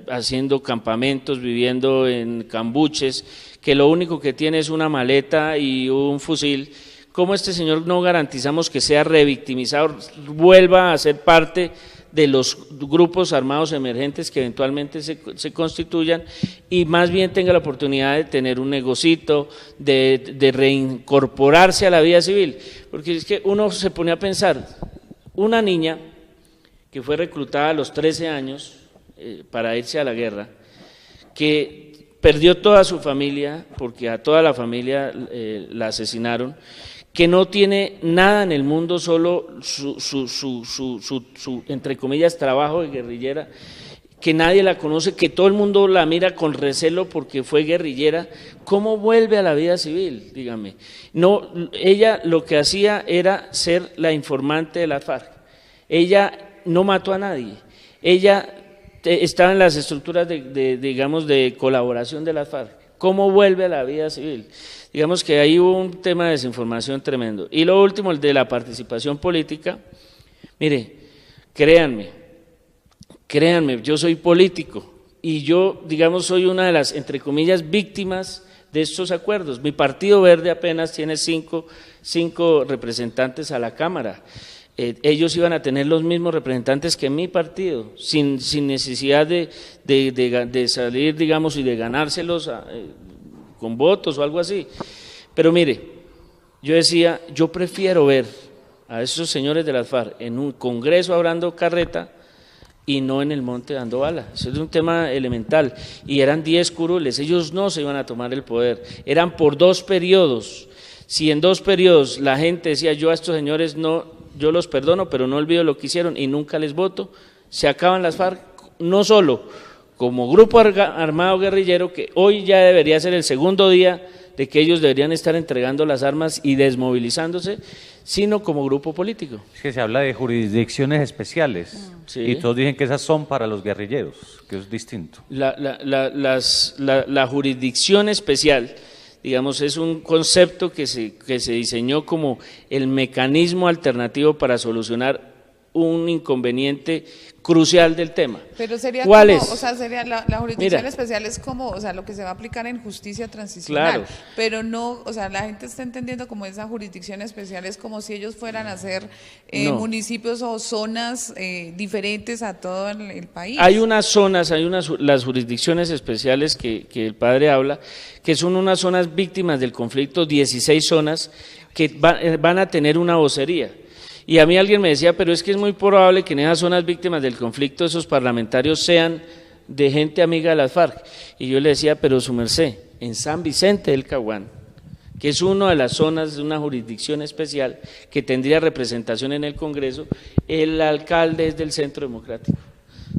Speaker 2: haciendo campamentos, viviendo en cambuches, que lo único que tiene es una maleta y un fusil, cómo este señor no garantizamos que sea revictimizado, vuelva a ser parte de los grupos armados emergentes que eventualmente se constituyan, y más bien tenga la oportunidad de tener un negocito, de reincorporarse a la vida civil? Porque es que uno se pone a pensar, una niña que fue reclutada a los 13 años para irse a la guerra, que perdió toda su familia, porque a toda la familia la asesinaron, que no tiene nada en el mundo, solo su entre comillas, trabajo de guerrillera, que nadie la conoce, que todo el mundo la mira con recelo porque fue guerrillera. ¿Cómo vuelve a la vida civil? Dígame. No, ella lo que hacía era ser la informante de la FARC. Ella no mató a nadie. Ella estaba en las estructuras digamos, de colaboración de la FARC. ¿Cómo vuelve a la vida civil? Digamos que ahí hubo un tema de desinformación tremendo. Y lo último, el de la participación política. Mire, créanme, yo soy político y yo, digamos, soy una de las, entre comillas, víctimas de estos acuerdos. Mi Partido Verde apenas tiene cinco representantes a la Cámara. Ellos iban a tener los mismos representantes que mi partido, sin necesidad de salir, digamos, y de ganárselos con votos o algo así. Pero mire, yo decía, yo prefiero ver a esos señores de las FARC en un congreso hablando carreta y no en el monte dando bala. Eso es un tema elemental. Y eran 10 curules, ellos no se iban a tomar el poder, eran por 2 periodos. Si en 2 periodos la gente decía, yo a estos señores no, yo los perdono, pero no olvido lo que hicieron y nunca les voto, se acaban las FARC, no solo como grupo armado guerrillero, que hoy ya debería ser el segundo día de que ellos deberían estar entregando las armas y desmovilizándose, sino como grupo político.
Speaker 3: Es que se habla de jurisdicciones especiales,
Speaker 2: sí,
Speaker 3: y todos dicen que esas son para los guerrilleros, que es distinto.
Speaker 2: La jurisdicción especial, digamos, es un concepto que se diseñó como el mecanismo alternativo para solucionar un inconveniente crucial del tema.
Speaker 1: Pero sería
Speaker 2: ¿Cuál
Speaker 1: como,
Speaker 2: es?
Speaker 1: o sea, sería la jurisdicción
Speaker 2: Mira,
Speaker 1: especial es como, o sea, lo que se va a aplicar en justicia transicional,
Speaker 2: claro,
Speaker 1: pero no, o sea, la gente está entendiendo como esa jurisdicción especial es como si ellos fueran a ser
Speaker 2: no,
Speaker 1: municipios o zonas diferentes a todo el país.
Speaker 2: Hay unas zonas, las jurisdicciones especiales que el padre habla, que son unas zonas víctimas del conflicto, 16 zonas que van a tener una vocería. Y a mí alguien me decía, pero es que es muy probable que en esas zonas víctimas del conflicto esos parlamentarios sean de gente amiga de las FARC. Y yo le decía, pero su merced, en San Vicente del Caguán, que es una de las zonas de una jurisdicción especial que tendría representación en el Congreso, el alcalde es del Centro Democrático.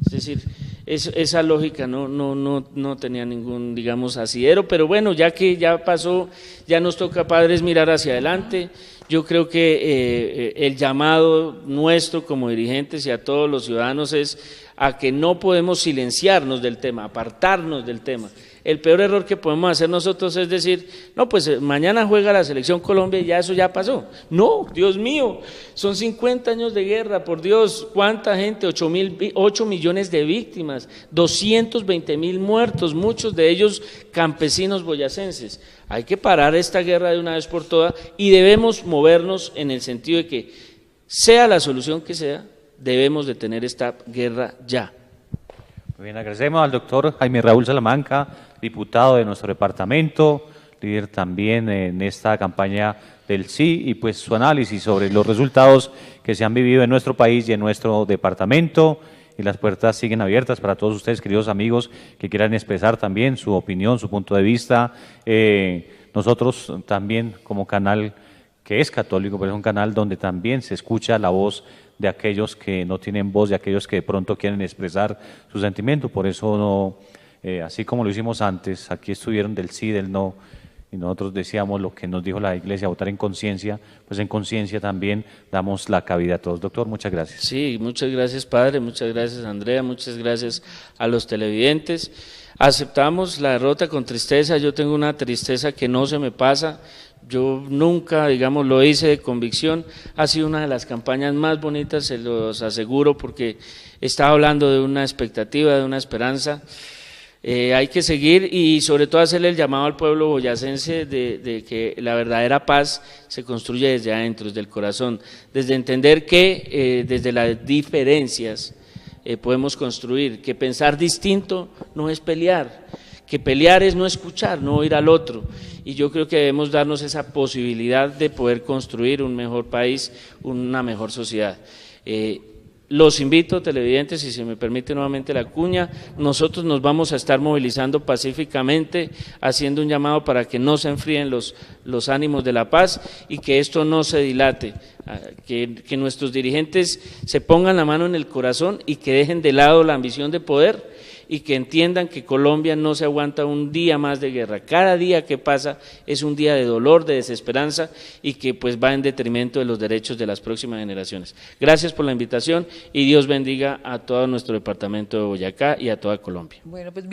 Speaker 2: Es decir, esa lógica no tenía ningún, digamos, asidero, pero bueno, ya que ya pasó, ya nos toca, padres, mirar hacia adelante. Yo creo que el llamado nuestro como dirigentes y a todos los ciudadanos es a que no podemos silenciarnos del tema, apartarnos del tema. El peor error que podemos hacer nosotros es decir, no, pues mañana juega la Selección Colombia y ya eso ya pasó. No, Dios mío, son 50 años de guerra, por Dios, ¿cuánta gente? 8 millones de víctimas, 220.000 muertos, muchos de ellos campesinos boyacenses. Hay que parar esta guerra de una vez por todas y debemos movernos en el sentido de que, sea la solución que sea, debemos detener esta guerra ya.
Speaker 3: Muy bien, agradecemos al doctor Jaime Raúl Salamanca, diputado de nuestro departamento, líder también en esta campaña del sí, y pues su análisis sobre los resultados que se han vivido en nuestro país y en nuestro departamento. Y las puertas siguen abiertas para todos ustedes, queridos amigos, que quieran expresar también su opinión, su punto de vista. Nosotros también, como canal que es católico, pero es un canal donde también se escucha la voz de aquellos que no tienen voz, de aquellos que de pronto quieren expresar su sentimiento. Por eso, así como lo hicimos antes, aquí estuvieron del sí, del no, y nosotros decíamos lo que nos dijo la Iglesia, votar en conciencia, pues en conciencia también damos la cabida a todos. Doctor, muchas gracias.
Speaker 2: Sí, muchas gracias, padre, muchas gracias, Andrea, muchas gracias a los televidentes. Aceptamos la derrota con tristeza, yo tengo una tristeza que no se me pasa, yo nunca, digamos, lo hice de convicción, ha sido una de las campañas más bonitas, se los aseguro, porque estaba hablando de una expectativa, de una esperanza. Hay que seguir y sobre todo hacerle el llamado al pueblo boyacense de que la verdadera paz se construye desde adentro, desde el corazón, desde entender que desde las diferencias podemos construir, que pensar distinto no es pelear, que pelear es no escuchar, no oír al otro, y yo creo que debemos darnos esa posibilidad de poder construir un mejor país, una mejor sociedad. Los invito, televidentes, si se me permite nuevamente la cuña, nosotros nos vamos a estar movilizando pacíficamente, haciendo un llamado para que no se enfríen los ánimos de la paz y que esto no se dilate, que nuestros dirigentes se pongan la mano en el corazón y que dejen de lado la ambición de poder y que entiendan que Colombia no se aguanta un día más de guerra. Cada día que pasa es un día de dolor, de desesperanza y que pues va en detrimento de los derechos de las próximas generaciones. Gracias por la invitación y Dios bendiga a todo nuestro departamento de Boyacá y a toda Colombia.
Speaker 1: Bueno, pues